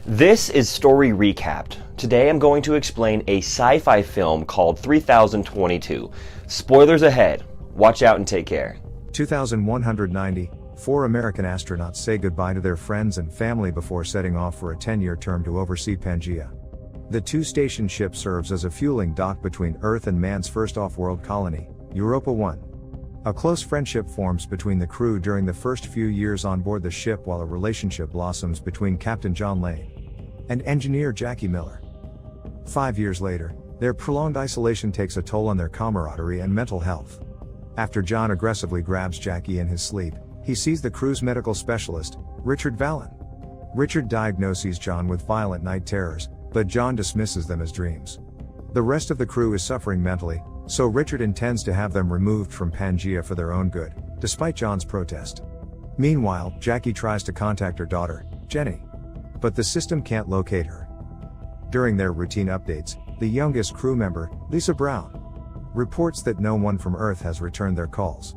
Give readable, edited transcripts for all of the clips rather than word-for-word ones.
This is Story Recapped. Today I'm going to explain a sci-fi film called 3022. Spoilers ahead. Watch out and take care. 2190, 4 American astronauts say goodbye to their friends and family before setting off for a 10-year term to oversee Pangaea. The two-station ship serves as a fueling dock between Earth and man's first off-world colony, Europa 1. A close friendship forms between the crew during the first few years on board the ship, while a relationship blossoms between Captain John Lane and engineer Jackie Miller. 5 years later, their prolonged isolation takes a toll on their camaraderie and mental health. After John aggressively grabs Jackie in his sleep, he sees the crew's medical specialist, Richard Vallon. Richard diagnoses John with violent night terrors, but John dismisses them as dreams. The rest of the crew is suffering mentally, so Richard intends to have them removed from Pangaea for their own good, despite John's protest. Meanwhile, Jackie tries to contact her daughter, Jenny, but the system can't locate her. During their routine updates, the youngest crew member, Lisa Brown, reports that no one from Earth has returned their calls.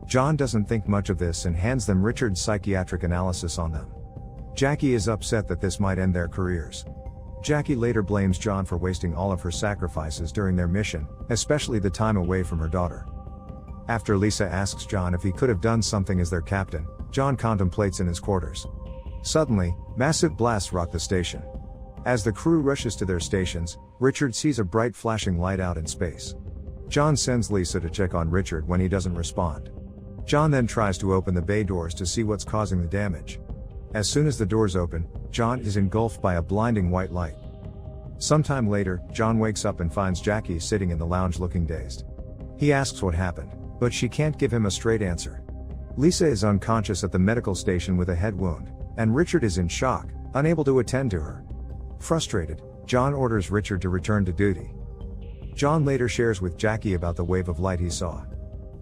John doesn't think much of this and hands them Richard's psychiatric analysis on them. Jackie is upset that this might end their careers. Jackie later blames John for wasting all of her sacrifices during their mission, especially the time away from her daughter. After Lisa asks John if he could have done something as their captain, John contemplates in his quarters. Suddenly, massive blasts rock the station. As the crew rushes to their stations, Richard sees a bright flashing light out in space. John sends Lisa to check on Richard when he doesn't respond. John then tries to open the bay doors to see what's causing the damage. As soon as the doors open, John is engulfed by a blinding white light. Sometime later, John wakes up and finds Jackie sitting in the lounge looking dazed. He asks what happened, but she can't give him a straight answer. Lisa is unconscious at the medical station with a head wound, and Richard is in shock, unable to attend to her. Frustrated, John orders Richard to return to duty. John later shares with Jackie about the wave of light he saw.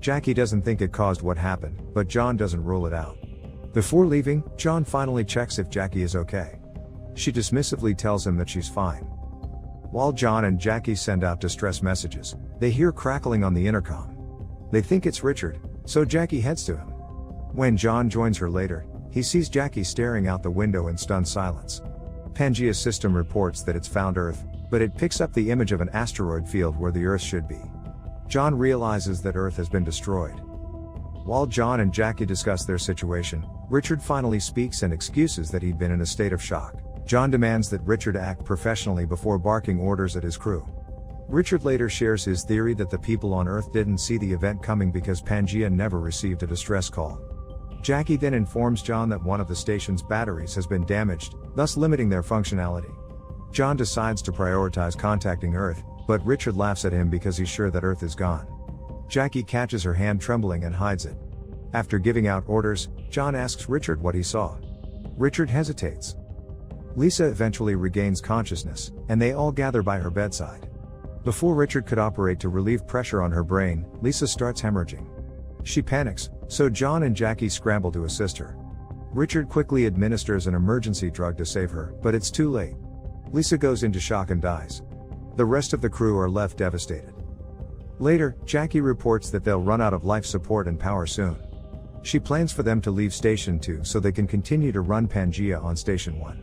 Jackie doesn't think it caused what happened, but John doesn't rule it out. Before leaving, John finally checks if Jackie is okay. She dismissively tells him that she's fine. While John and Jackie send out distress messages, they hear crackling on the intercom. They think it's Richard, so Jackie heads to him. When John joins her later, he sees Jackie staring out the window in stunned silence. Pangaea's system reports that it's found Earth, but it picks up the image of an asteroid field where the Earth should be. John realizes that Earth has been destroyed. While John and Jackie discuss their situation, Richard finally speaks and excuses that he'd been in a state of shock. John demands that Richard act professionally before barking orders at his crew. Richard later shares his theory that the people on Earth didn't see the event coming because Pangaea never received a distress call. Jackie then informs John that one of the station's batteries has been damaged, thus limiting their functionality. John decides to prioritize contacting Earth, but Richard laughs at him because he's sure that Earth is gone. Jackie catches her hand trembling and hides it. After giving out orders, John asks Richard what he saw. Richard hesitates. Lisa eventually regains consciousness, and they all gather by her bedside. Before Richard could operate to relieve pressure on her brain, Lisa starts hemorrhaging. She panics, so John and Jackie scramble to assist her. Richard quickly administers an emergency drug to save her, but it's too late. Lisa goes into shock and dies. The rest of the crew are left devastated. Later, Jackie reports that they'll run out of life support and power soon. She plans for them to leave Station 2 so they can continue to run Pangaea on Station 1.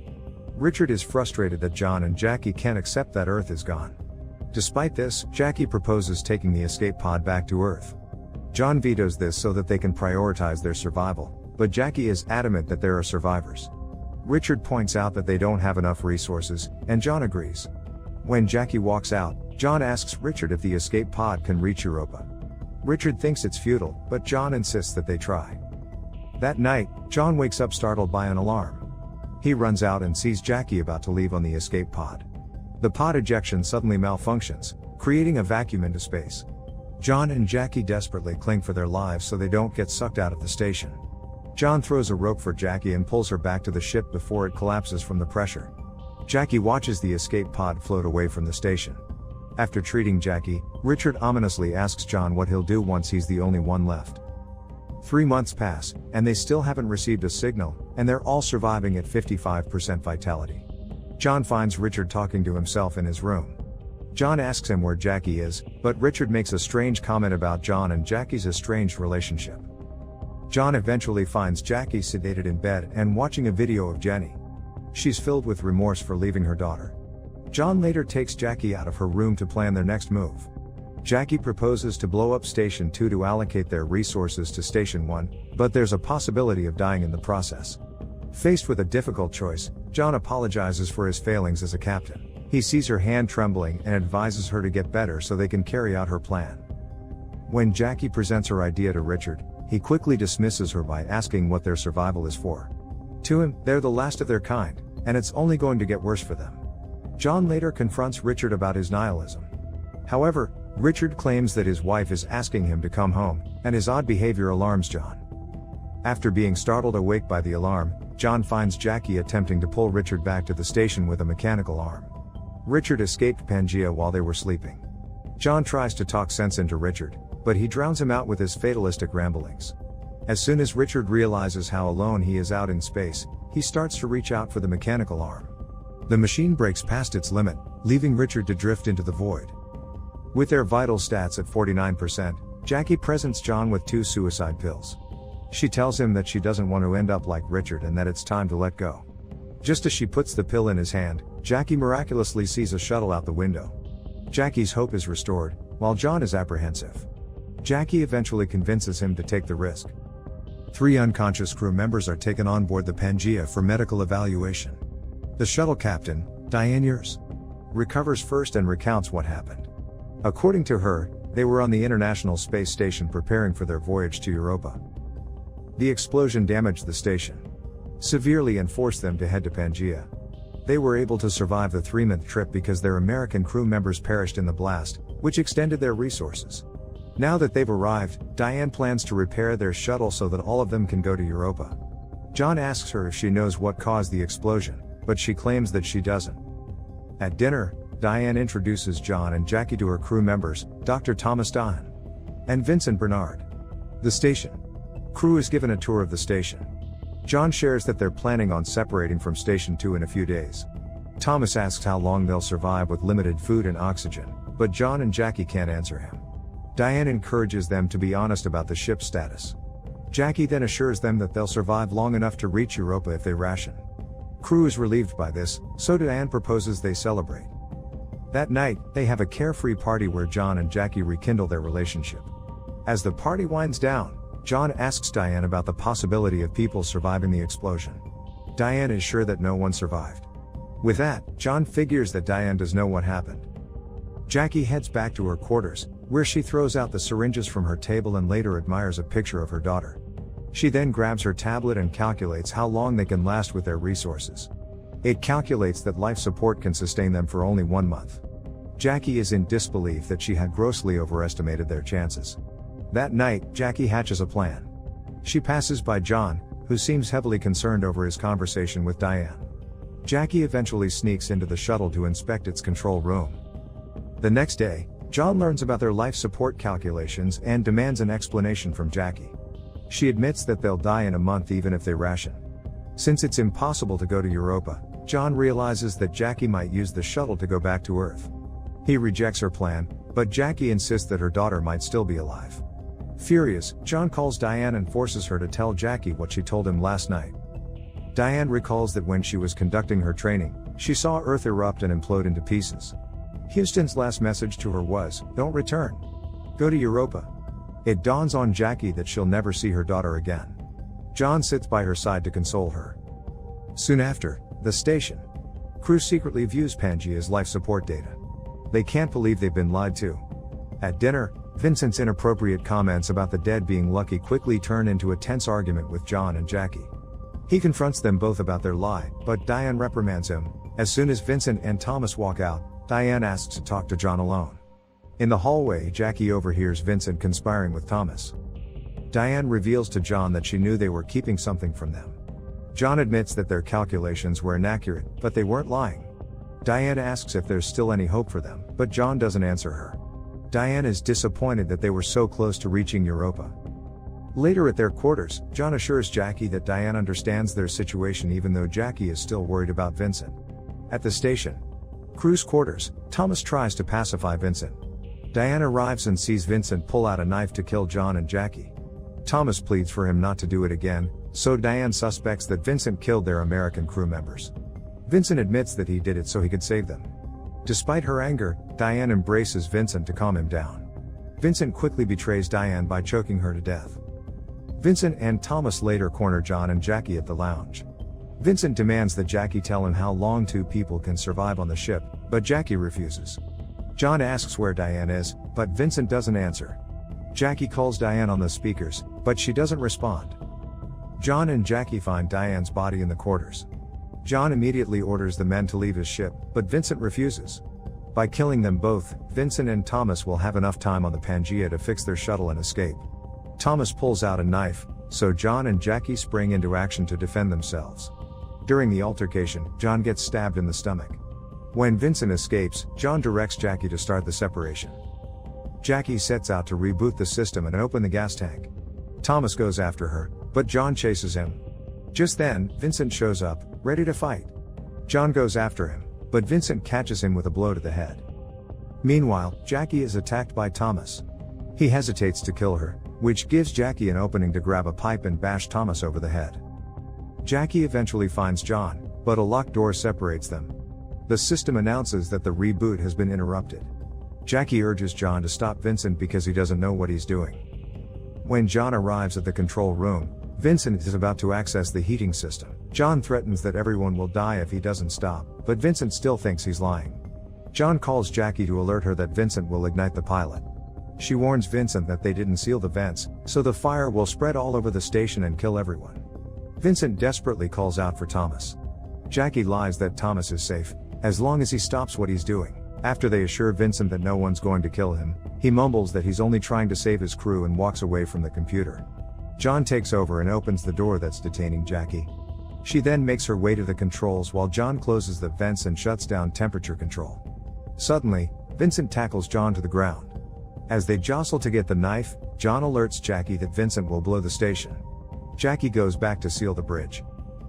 Richard is frustrated that John and Jackie can't accept that Earth is gone. Despite this, Jackie proposes taking the escape pod back to Earth. John vetoes this so that they can prioritize their survival, but Jackie is adamant that there are survivors. Richard points out that they don't have enough resources, and John agrees. When Jackie walks out, John asks Richard if the escape pod can reach Europa. Richard thinks it's futile, but John insists that they try. That night, John wakes up startled by an alarm. He runs out and sees Jackie about to leave on the escape pod. The pod ejection suddenly malfunctions, creating a vacuum into space. John and Jackie desperately cling for their lives so they don't get sucked out of the station. John throws a rope for Jackie and pulls her back to the ship before it collapses from the pressure. Jackie watches the escape pod float away from the station. After treating Jackie, Richard ominously asks John what he'll do once he's the only one left. 3 months pass, and they still haven't received a signal, and they're all surviving at 55% vitality. John finds Richard talking to himself in his room. John asks him where Jackie is, but Richard makes a strange comment about John and Jackie's estranged relationship. John eventually finds Jackie sedated in bed and watching a video of Jenny. She's filled with remorse for leaving her daughter. John later takes Jackie out of her room to plan their next move. Jackie proposes to blow up Station 2 to allocate their resources to Station 1, but there's a possibility of dying in the process. Faced with a difficult choice, John apologizes for his failings as a captain. He sees her hand trembling and advises her to get better so they can carry out her plan. When Jackie presents her idea to Richard, he quickly dismisses her by asking what their survival is for. To him, they're the last of their kind, and it's only going to get worse for them. John later confronts Richard about his nihilism. However, Richard claims that his wife is asking him to come home, and his odd behavior alarms John. After being startled awake by the alarm, John finds Jackie attempting to pull Richard back to the station with a mechanical arm. Richard escaped Pangaea while they were sleeping. John tries to talk sense into Richard, but he drowns him out with his fatalistic ramblings. As soon as Richard realizes how alone he is out in space, he starts to reach out for the mechanical arm. The machine breaks past its limit, leaving Richard to drift into the void. With their vital stats at 49%, Jackie presents John with 2 suicide pills. She tells him that she doesn't want to end up like Richard and that it's time to let go. Just as she puts the pill in his hand, Jackie miraculously sees a shuttle out the window. Jackie's hope is restored, while John is apprehensive. Jackie eventually convinces him to take the risk. 3 unconscious crew members are taken on board the Pangaea for medical evaluation. The shuttle captain, Diane Yers, recovers first and recounts what happened. According to her, they were on the International Space Station preparing for their voyage to Europa. The explosion damaged the station severely and forced them to head to Pangaea. They were able to survive the 3-month trip because their American crew members perished in the blast, which extended their resources. Now that they've arrived, Diane plans to repair their shuttle so that all of them can go to Europa. John asks her if she knows what caused the explosion, but she claims that she doesn't. At dinner, Diane introduces John and Jackie to her crew members, Dr. Thomas Dahan and Vincent Bernard. The station crew is given a tour of the station. John shares that they're planning on separating from Station 2 in a few days. Thomas asks how long they'll survive with limited food and oxygen, but John and Jackie can't answer him. Diane encourages them to be honest about the ship's status. Jackie then assures them that they'll survive long enough to reach Europa if they ration. Crew is relieved by this, so Diane proposes they celebrate. That night, they have a carefree party where John and Jackie rekindle their relationship. As the party winds down, John asks Diane about the possibility of people surviving the explosion. Diane is sure that no one survived. With that, John figures that Diane does know what happened. Jackie heads back to her quarters, where she throws out the syringes from her table and later admires a picture of her daughter. She then grabs her tablet and calculates how long they can last with their resources. It calculates that life support can sustain them for only 1 month. Jackie is in disbelief that she had grossly overestimated their chances. That night, Jackie hatches a plan. She passes by John, who seems heavily concerned over his conversation with Diane. Jackie eventually sneaks into the shuttle to inspect its control room. The next day, John learns about their life support calculations and demands an explanation from Jackie. She admits that they'll die in a month even if they ration. Since it's impossible to go to Europa, John realizes that Jackie might use the shuttle to go back to Earth. He rejects her plan, but Jackie insists that her daughter might still be alive. Furious, John calls Diane and forces her to tell Jackie what she told him last night. Diane recalls that when she was conducting her training, she saw Earth erupt and implode into pieces. Houston's last message to her was, "Don't return. Go to Europa." It dawns on Jackie that she'll never see her daughter again. John sits by her side to console her. Soon after, the station crew secretly views Pangaea's life support data. They can't believe they've been lied to. At dinner, Vincent's inappropriate comments about the dead being lucky quickly turn into a tense argument with John and Jackie. He confronts them both about their lie, but Diane reprimands him. As soon as Vincent and Thomas walk out, Diane asks to talk to John alone. In the hallway, Jackie overhears Vincent conspiring with Thomas. Diane reveals to John that she knew they were keeping something from them. John admits that their calculations were inaccurate, but they weren't lying. Diane asks if there's still any hope for them, but John doesn't answer her. Diane is disappointed that they were so close to reaching Europa. Later at their quarters, John assures Jackie that Diane understands their situation even though Jackie is still worried about Vincent. At the station crew's quarters, Thomas tries to pacify Vincent. Diane arrives and sees Vincent pull out a knife to kill John and Jackie. Thomas pleads for him not to do it again, so Diane suspects that Vincent killed their American crew members. Vincent admits that he did it so he could save them. Despite her anger, Diane embraces Vincent to calm him down. Vincent quickly betrays Diane by choking her to death. Vincent and Thomas later corner John and Jackie at the lounge. Vincent demands that Jackie tell him how long two people can survive on the ship, but Jackie refuses. John asks where Diane is, but Vincent doesn't answer. Jackie calls Diane on the speakers, but she doesn't respond. John and Jackie find Diane's body in the quarters. John immediately orders the men to leave his ship, but Vincent refuses. By killing them both, Vincent and Thomas will have enough time on the Pangaea to fix their shuttle and escape. Thomas pulls out a knife, so John and Jackie spring into action to defend themselves. During the altercation, John gets stabbed in the stomach. When Vincent escapes, John directs Jackie to start the separation. Jackie sets out to reboot the system and open the gas tank. Thomas goes after her, but John chases him. Just then, Vincent shows up, ready to fight. John goes after him, but Vincent catches him with a blow to the head. Meanwhile, Jackie is attacked by Thomas. He hesitates to kill her, which gives Jackie an opening to grab a pipe and bash Thomas over the head. Jackie eventually finds John, but a locked door separates them. The system announces that the reboot has been interrupted. Jackie urges John to stop Vincent because he doesn't know what he's doing. When John arrives at the control room, Vincent is about to access the heating system. John threatens that everyone will die if he doesn't stop, but Vincent still thinks he's lying. John calls Jackie to alert her that Vincent will ignite the pilot. She warns Vincent that they didn't seal the vents, so the fire will spread all over the station and kill everyone. Vincent desperately calls out for Thomas. Jackie lies that Thomas is safe, as long as he stops what he's doing. After they assure Vincent that no one's going to kill him, he mumbles that he's only trying to save his crew and walks away from the computer. John takes over and opens the door that's detaining Jackie. She then makes her way to the controls while John closes the vents and shuts down temperature control. Suddenly, Vincent tackles John to the ground. As they jostle to get the knife, John alerts Jackie that Vincent will blow the station. Jackie goes back to seal the bridge.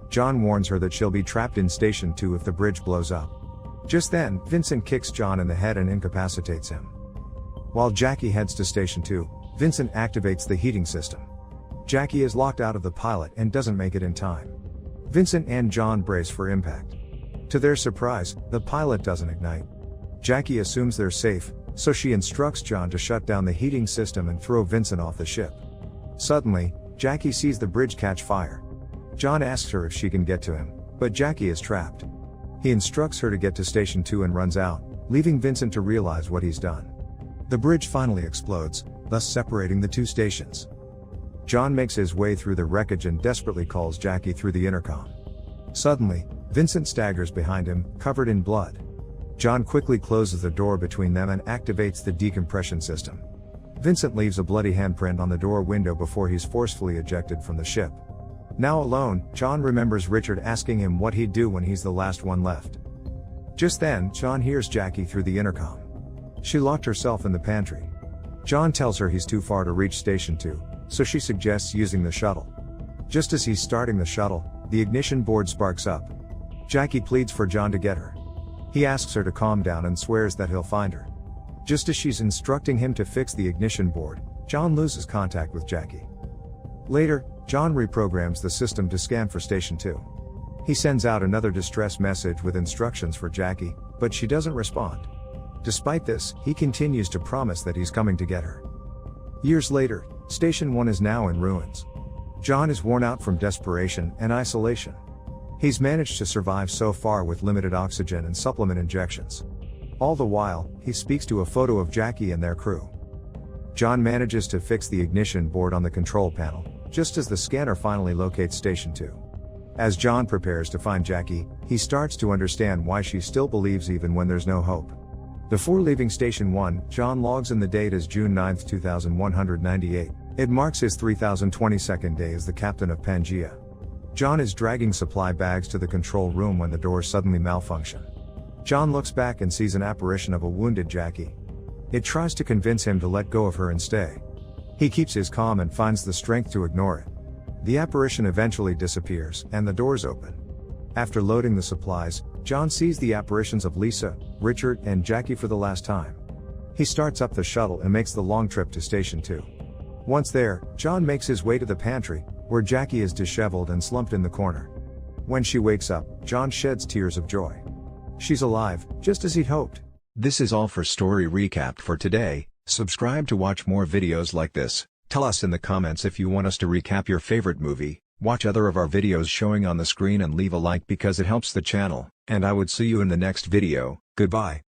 John warns her that she'll be trapped in Station 2 if the bridge blows up. Just then, Vincent kicks John in the head and incapacitates him. While Jackie heads to Station 2, Vincent activates the heating system. Jackie is locked out of the pilot and doesn't make it in time. Vincent and John brace for impact. To their surprise, the pilot doesn't ignite. Jackie assumes they're safe, so she instructs John to shut down the heating system and throw Vincent off the ship. Suddenly, Jackie sees the bridge catch fire. John asks her if she can get to him, but Jackie is trapped. He instructs her to get to Station 2 and runs out, leaving Vincent to realize what he's done. The bridge finally explodes, thus separating the two stations. John makes his way through the wreckage and desperately calls Jackie through the intercom. Suddenly, Vincent staggers behind him, covered in blood. John quickly closes the door between them and activates the decompression system. Vincent leaves a bloody handprint on the door window before he's forcefully ejected from the ship. Now alone, John remembers Richard asking him what he'd do when he's the last one left. Just then, John hears Jackie through the intercom. She locked herself in the pantry. John tells her he's too far to reach Station 2, so she suggests using the shuttle. Just as he's starting the shuttle, the ignition board sparks up. Jackie pleads for John to get her. He asks her to calm down and swears that he'll find her. Just as she's instructing him to fix the ignition board, John loses contact with Jackie. Later, John reprograms the system to scan for Station 2. He sends out another distress message with instructions for Jackie, but she doesn't respond. Despite this, he continues to promise that he's coming to get her. Years later, Station 1 is now in ruins. John is worn out from desperation and isolation. He's managed to survive so far with limited oxygen and supplement injections. All the while, he speaks to a photo of Jackie and their crew. John manages to fix the ignition board on the control panel, just as the scanner finally locates Station 2. As John prepares to find Jackie, he starts to understand why she still believes even when there's no hope. Before leaving Station 1, John logs in the date as June 9, 2198. It marks his 3022nd day as the captain of Pangaea. John is dragging supply bags to the control room when the doors suddenly malfunction. John looks back and sees an apparition of a wounded Jackie. It tries to convince him to let go of her and stay. He keeps his calm and finds the strength to ignore it. The apparition eventually disappears, and the doors open. After loading the supplies, John sees the apparitions of Lisa, Richard, and Jackie for the last time. He starts up the shuttle and makes the long trip to Station 2. Once there, John makes his way to the pantry, where Jackie is disheveled and slumped in the corner. When she wakes up, John sheds tears of joy. She's alive, just as he'd hoped. This is all for Story Recap for today. Subscribe to watch more videos like this. Tell us in the comments if you want us to recap your favorite movie. Watch other of our videos showing on the screen and leave a like because it helps the channel. And I would see you in the next video. Goodbye.